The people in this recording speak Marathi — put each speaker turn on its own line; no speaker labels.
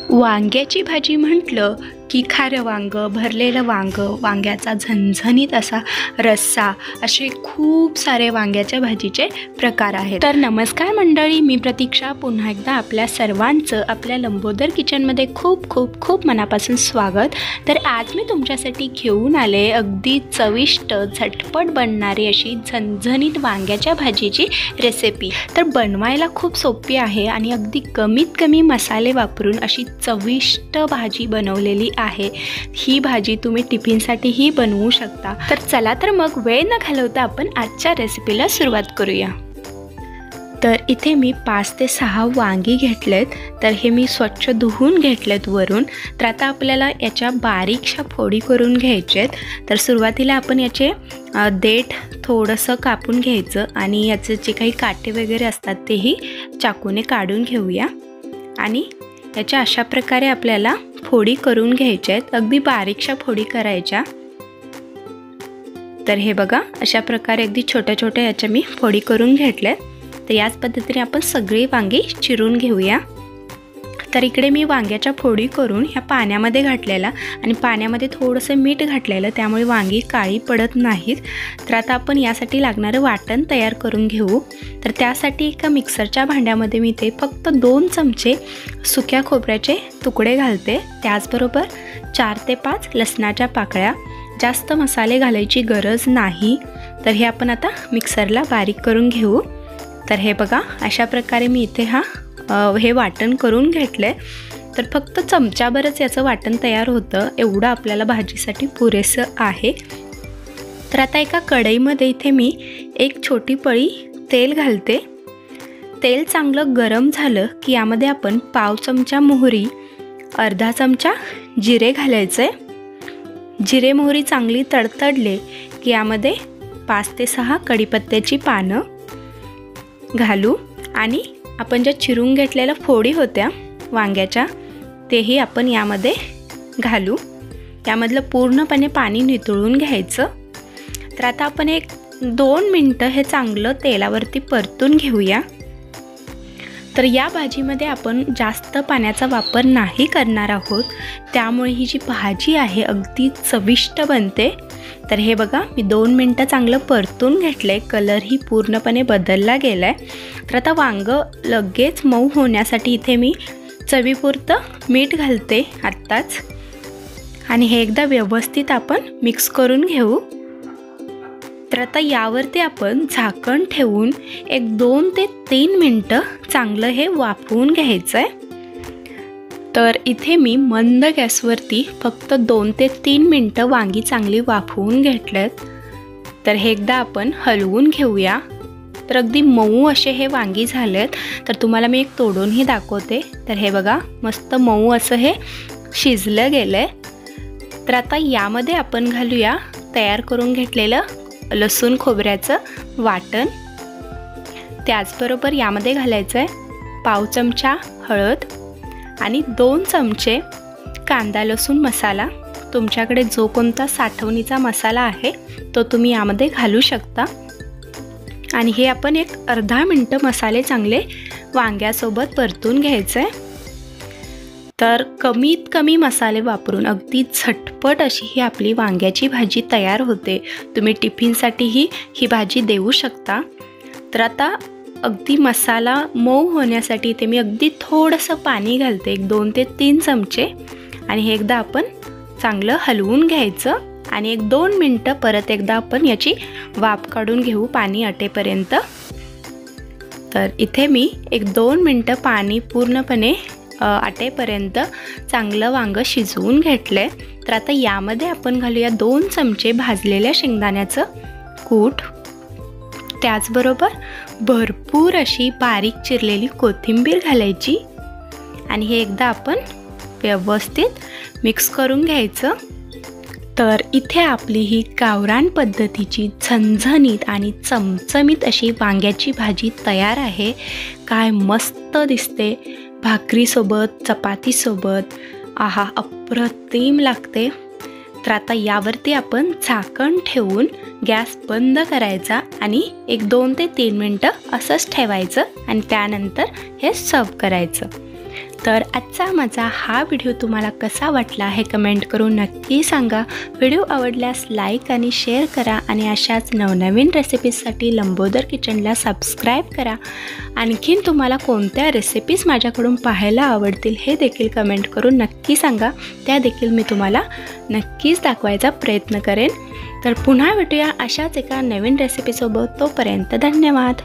वांग्याची भाजी म्हटलं की खारं वांगं, भरलेलं वांगं, वांग्याचा झणझणीत असा रस्सा, असे खूप सारे वांग्याच्या भाजीचे प्रकार आहेत. तर नमस्कार मंडळी, मी प्रतीक्षा. पुन्हा एकदा आपल्या सर्वांचं आपल्या लंबोदर किचनमध्ये खूप खूप खूप मनापासून स्वागत. तर आज मी तुमच्यासाठी घेऊन आले अगदी चविष्ट झटपट बनणारी अशी झणझणीत वांग्याच्या भाजीची रेसिपी. तर बनवायला खूप सोपी आहे आणि अगदी कमीत कमी मसाले वापरून अशी चविष्ट भाजी बनवलेली आहे. ही भाजी तुम्ही टिफिनसाठीही बनवू शकता. तर चला तर मग वेळ न घालवता आपण आजच्या रेसिपीला सुरुवात करूया. तर इथे मी 5 ते 6 वांगी घेतलेत. तर हे मी स्वच्छ धुवून घेतलेत वरून. तर आता आपल्याला याच्या बारीकशा फोडी करून घ्यायचेत. तर सुरुवातीला आपण याचे देठ थोडंसं कापून घ्यायचं आणि याचे जे काही काटे वगैरे असतात तेही चाकूने काढून घेऊया. आणि याच्या अशा प्रकारे आपल्याला फोडी करून घ्यायच्या आहेत. अगदी बारीकशा फोडी करायच्या. तर हे बघा, अशा प्रकारे अगदी छोट्या छोट्या याच्या मी फोडी करून घेतल्यात. तर याच पद्धतीने आपण सगळी वांगी चिरून घेऊया. तर इकडे मी वांग्याच्या फोडी करून ह्या पाण्यामध्ये घातलेला आणि पाण्यामध्ये थोडंसं मीठ घातलेलं, त्यामुळे वांगी काळी पडत नाहीत. तर आता आपण यासाठी लागणारं वाटण तयार करून घेऊ. तर त्यासाठी एका मिक्सरच्या भांड्यामध्ये मी ते फक्त 2 चमचे सुक्या खोबऱ्याचे तुकडे घालते. त्याचबरोबर 4 ते 5 लसणाच्या पाकळ्या. जास्त मसाले घालायची गरज नाही. तर हे आपण आता मिक्सरला बारीक करून घेऊ. तर हे बघा, अशा प्रकारे मी इथे हे वाटण करून घेतलं. तर फक्त चमच्याभरच याचं वाटण तयार होतं, एवढं आपल्याला भाजीसाठी पुरेसं आहे. तर आता एका कढईमध्ये इथे मी एक छोटी पळी तेल घालते. तेल चांगलं गरम झालं की यामध्ये आपण पाव चमचा मोहरी, अर्धा चमचा जिरे घालायचे. जिरे मोहरी चांगली तडतडले की यामध्ये 5 ते 6 कढीपत्त्याची पानं घालू आणि आपण ज्या चिरून घेतलेल्या फोडी होत्या वांग्याच्या तेही आपण यामध्ये घालू. यामधलं पूर्णपणे पाणी नितळून घ्यायचं. तर आता आपण 1-2 मिनटं हे चांगलं तेलावरती परतून घेऊया. तर या भाजीमध्ये आपण जास्त पाण्याचा वापर नाही करणार आहोत, त्यामुळे ही जी भाजी आहे अगदी चविष्ट बनते. तर हे बघा, मी 2 मिनटं चांगलं परतून घेतलं आहे. कलरही पूर्णपणे बदलला गेला आहे. तर आता वांगं लगेच मऊ होण्यासाठी इथे मी चवीपुरतं मीठ घालते आत्ताच. आणि हे एकदा व्यवस्थित आपण मिक्स करून घेऊ. तर आता यावरती आपण झाकण ठेवून 2 ते 3 मिनटं चांगलं हे वाफवून घ्यायचं आहे. तर इथे मी मंद गॅसवरती फक्त 2 ते 3 मिनटं वांगी चांगली वाफवून घेतलेत. तर हे एकदा आपण हलवून घेऊया. तर अगदी मऊ असे हे वांगी झालेत. तर तुम्हाला मी एक तोडूनही दाखवते. तर हे बघा, मस्त मऊ असं हे शिजलं गेलं आहे. तर आता यामध्ये आपण घालूया तयार करून घेतलेलं लसूण खोबऱ्याचं वाटण. त्याचबरोबर यामध्ये घालायचं आहे पाव चमचा हळद आणि 2 चमचे कांदा लसूण मसाला. तुमच्याकडे जो कोणता साठवणीचा मसाला आहे तो तुम्ही यामध्ये घालू शकता. आणि हे आपण अर्धा मिनटं मसाले चांगले वांग्यासोबत परतून घ्यायचं आहे. तर कमीत कमी मसाले वापरून अगदी झटपट अशी ही आपली वांग्याची भाजी तयार होते. तुम्ही टिफिनसाठीही ही भाजी देऊ शकता. तर आता अगदी मसाला मऊ होण्यासाठी इथे मी अगदी थोडंसं पाणी घालते, 2 ते 3 चमचे. आणि हे एकदा आपण चांगलं हलवून घ्यायचं आणि 1-2 मिनटं परत एकदा आपण याची वाफ काढून घेऊ पाणी आटेपर्यंत. तर इथे मी 1-2 मिनटं पाणी पूर्णपणे आटेपर्यंत चांगलं वांगं शिजवून घेतलं. तर आता यामध्ये आपण घालूया 2 चमचे भाजलेल्या शेंगदाण्याचं कूट. त्याचबरोबर भरपूर अशी बारीक चिरलेली कोथिंबीर घालायची आणि हे एकदा आपण व्यवस्थित मिक्स करून घ्यायचं. तर इथे आपली ही गावरान पद्धतीची झणझणीत आणि चमचमीत अशी वांग्याची भाजी तयार आहे. काय मस्त दिसते, भाकरीसोबत, चपातीसोबत. आहा, अप्रतिम लागते. तर आता यावरती आपण झाकण ठेवून गॅस बंद करायचा आणि 1-2 ते 3 मिनटं असंच ठेवायचं आणि त्यानंतर हे सर्व करायचं. तर आजचा माझा हा व्हिडिओ तुम्हाला कसा वाटला हे कमेंट करून नक्की सांगा। व्हिडिओ आवडल्यास लाईक आणि शेअर करा आणि अशाच नवनवीन रेसिपीजसाठी लंबोदर किचनला सबस्क्राईब करा। आणखीन तुम्हाला कोणत्या रेसिपीज माझ्याकडून पाहायला आवडतील हे देखील कमेंट करून नक्की सांगा, त्या देखील मी तुम्हाला नक्कीच दाखवायचा प्रयत्न करेन। तर पुन्हा भेटूया अशाच एका नवीन रेसिपीसोबत, तोपर्यंत धन्यवाद।